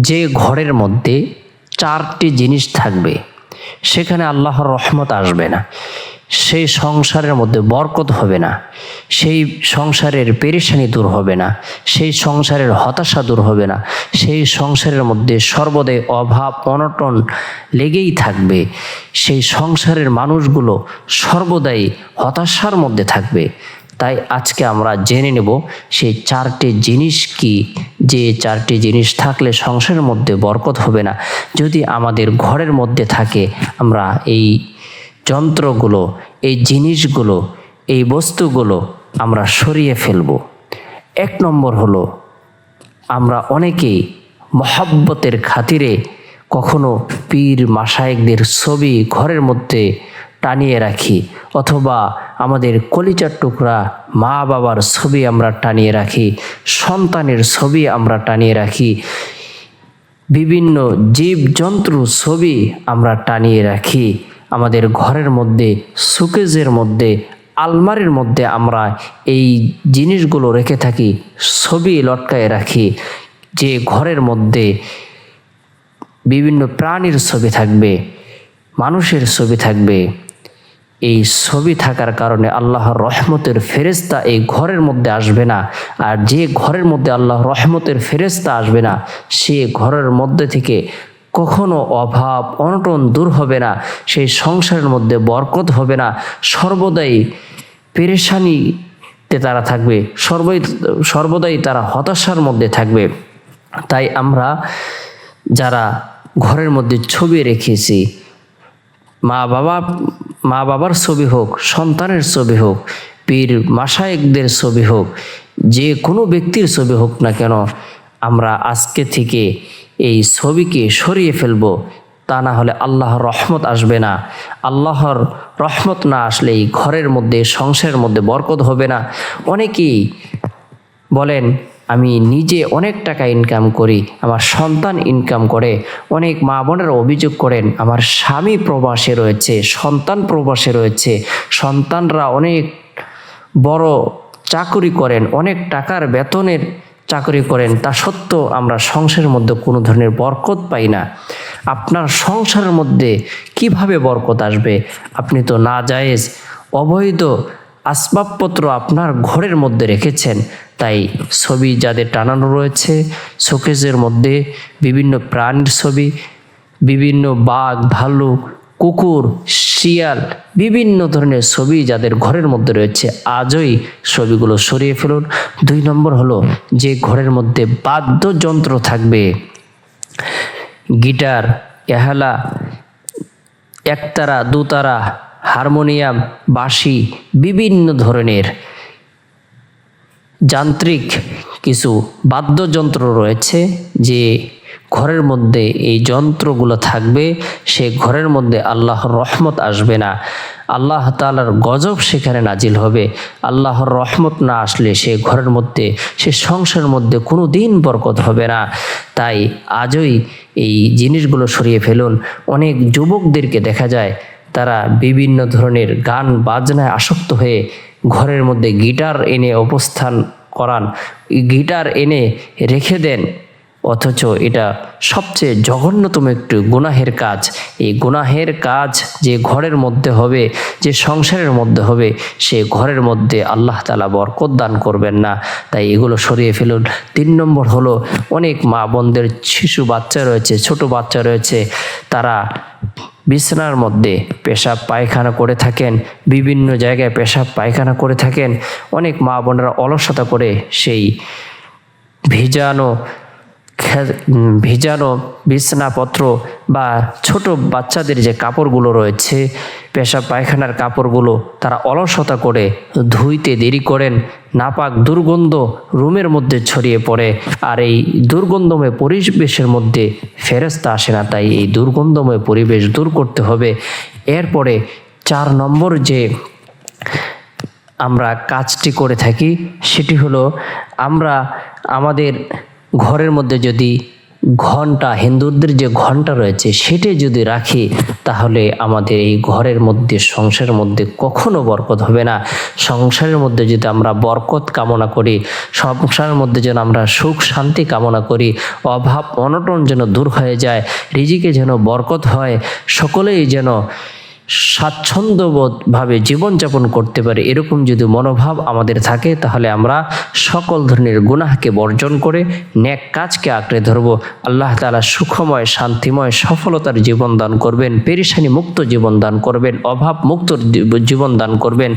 যে ঘরের মধ্যে চারটি জিনিস থাকবে সেখানে আল্লাহর রহমত আসবে না, সেই সংসারের মধ্যে বরকত হবে না, সেই সংসারের পেরেশানি দূর হবে না, সেই সংসারের হতাশা দূর হবে না, সেই সংসারের মধ্যে সর্বদাই অভাব অনটন লেগেই থাকবে, সেই সংসারের মানুষগুলো সর্বদাই হতাশার মধ্যে থাকবে। তাই আজকে আমরা জেনে নেব সেই চারটি জিনিস কি, যে চারটি জিনিস থাকলে সংসারের মধ্যে বরকত হবে না। যদি আমাদের ঘরের মধ্যে থাকে, আমরা এই যন্ত্রগুলো, এই জিনিসগুলো, এই বস্তুগুলো আমরা সরিয়ে ফেলব। এক নম্বর হলো, আমরা অনেকেই মহব্বতের খাতিরে কখনো পীর মাশায়েখদের ছবি ঘরের মধ্যে টানিয়ে রাখি, অথবা আমাদের কলিজার টুকরা মা বাবার ছবি আমরা টানিয়ে রাখি, সন্তানের ছবি আমরা টানিয়ে রাখি, বিভিন্ন জীবজন্তুর ছবি আমরা টানিয়ে রাখি। আমাদের ঘরের মধ্যে, শোকেজের মধ্যে, আলমারির মধ্যে আমরা এই জিনিসগুলো রেখে থাকি, ছবি লটকায়ে রাখি। যে ঘরের মধ্যে বিভিন্ন প্রাণীর ছবি থাকবে, মানুষের ছবি থাকবে, এই ছবি থাকার কারণে আল্লাহর রহমতের ফেরেশতা এই ঘরের মধ্যে আসবে না। আর যে ঘরের মধ্যে আল্লাহর রহমতের ফেরেশতা আসবে না, সে ঘরের মধ্যে থেকে কখনো অভাব অনটন দূর হবে না, সেই সংসারের মধ্যে বরকত হবে না, সর্বদাই পেরেশানিতে তারা থাকবে, সর্বদাই তারা হতাশার মধ্যে থাকবে। তাই আমরা যারা ঘরের মধ্যে ছবি রেখেছি, মা বাবার ছবি হোক, সন্তানের ছবি হোক, পীর মাশায়েখদের ছবি হোক, যে কোনো ব্যক্তির ছবি হোক না কেন, আমরা আজকে থেকে এই ছবিকে সরিয়ে ফেলব। তা না হলে আল্লাহর রহমত আসবে না। আল্লাহর রহমত না আসলে এই ঘরের মধ্যে, সংসারের মধ্যে বরকত হবে না। অনেকেই বলেন, আমি নিজে অনেক টাকা ইনকাম করি, আমার সন্তান ইনকাম করে। অনেক মা বোনেরা অভিযোগ করেন, আমার স্বামী প্রবাসে রয়েছে, সন্তান প্রবাসে রয়েছে, সন্তানরা অনেক বড় চাকরি করেন, অনেক টাকার বেতনের চাকরি করেন, তা সত্ত্বেও আমরা সংসারের মধ্যে কোনো ধরনের বরকত পাই না। আপনার সংসারের মধ্যে কিভাবে বরকত আসবে? আপনি তো নাজায়েজ অবৈধ আসবাবপত্র আপনার ঘরের মধ্যে রেখেছেন। তাই ছবি যাদের টানানো রয়েছে, শোকেজের মধ্যে বিভিন্ন প্রাণীর ছবি, বিভিন্ন বাঘ, ভাল্লুক, কুকুর, শিয়াল, বিভিন্ন ধরনের ছবি যাদের ঘরের মধ্যে রয়েছে, আজই ছবিগুলো সরিয়ে ফেলুন। 2 নম্বর হলো, যে ঘরের মধ্যে বাদ্যযন্ত্র থাকবে, গিটার, এহালা, একতারা, দুতারা, হারমোনিয়াম, বাঁশি, বিভিন্ন ধরনের যান্ত্রিক কিছু বাদ্যযন্ত্র রয়েছে, যে ঘরের মধ্যে এই যন্ত্রগুলো থাকবে, সে ঘরের মধ্যে আল্লাহর রহমত আসবে না, আল্লাহ তাআলার গজব সেখানে নাজিল হবে। আল্লাহর রহমত না আসলে সে ঘরের মধ্যে, সে সংসারের মধ্যে কোনো দিন বরকত হবে না। তাই আজই এই জিনিসগুলো সরিয়ে ফেলুন। অনেক যুবকদেরকে দেখা যায়, তারা বিভিন্ন ধরনের গান বাজনায় আসক্ত হয়ে ঘরের মধ্যে গিটার এনে অবস্থান করান, গিটার এনে রেখে দেন, অথচ এটা সবচেয়ে জঘন্যতম একটি গুনাহের কাজ। এই গুনাহের কাজ যে ঘরের মধ্যে হবে, যে সংসারের মধ্যে হবে, সে ঘরের মধ্যে আল্লাহ তাআলা বরকত দান করবেন না। তাই এগুলো সরিয়ে ফেলুন। 3 নম্বর হলো, অনেক মা বোনদের শিশু বাচ্চা রয়েছে, ছোট বাচ্চা রয়েছে, তারা বিছানার মধ্যে পেশাব পায়খানা করে থাকেন, বিভিন্ন জায়গায় পেশাব পায়খানা করে থাকেন। অনেক মা বোনেরা অলসতা করে সেই ভিজানো বিছানাপত্র বা ছোট বাচ্চাদের যে কাপড়গুলো রয়েছে, পেশাব পায়খানার কাপড়গুলো, তারা অলসতা করে ধুইতে দেরি করেন। নাপাক দুর্গন্ধ রুমের মধ্যে ছড়িয়ে পড়ে, আর এই দুর্গন্ধময় পরিবেশের মধ্যে ফেরেশতা আসে না। তাই এই দুর্গন্ধময় পরিবেশ দূর করতে হবে। এরপরে 4 নম্বর যে আমরা কাজটি করে থাকি, সেটি হলো, আমরা আমাদের ঘরের মধ্যে যদি ঘন্টা, হিন্দুদের যে ঘন্টা রয়েছে সেটাই যদি রাখি, তাহলে আমাদের এই ঘরের মধ্যে, সংসারের মধ্যে কখনো বরকত হবে না। সংসারের মধ্যে যদি আমরা বরকত কামনা করি, সংসারের মধ্যে যেন আমরা সুখ শান্তি কামনা করি, অভাব অনটন যেন দূর হয়ে যায়, রিজিকে যেন বরকত হয়, সকলেই যেন স্বাচ্ছন্দ্যবোধভাবে জীবনযাপন করতে পারে, এরকম যদি মনোভাব আমাদের থাকে, তাহলে আমরা সকল ধরনের গুনাহকে বর্জন করে নেক কাজকে আঁকড়ে ধরব। আল্লাহ তাআলা সুখময়, শান্তিময়, সফলতার জীবন দান করবেন, পেরেশানি মুক্ত জীবন দান করবেন, অভাব মুক্ত জীবন দান করবেন।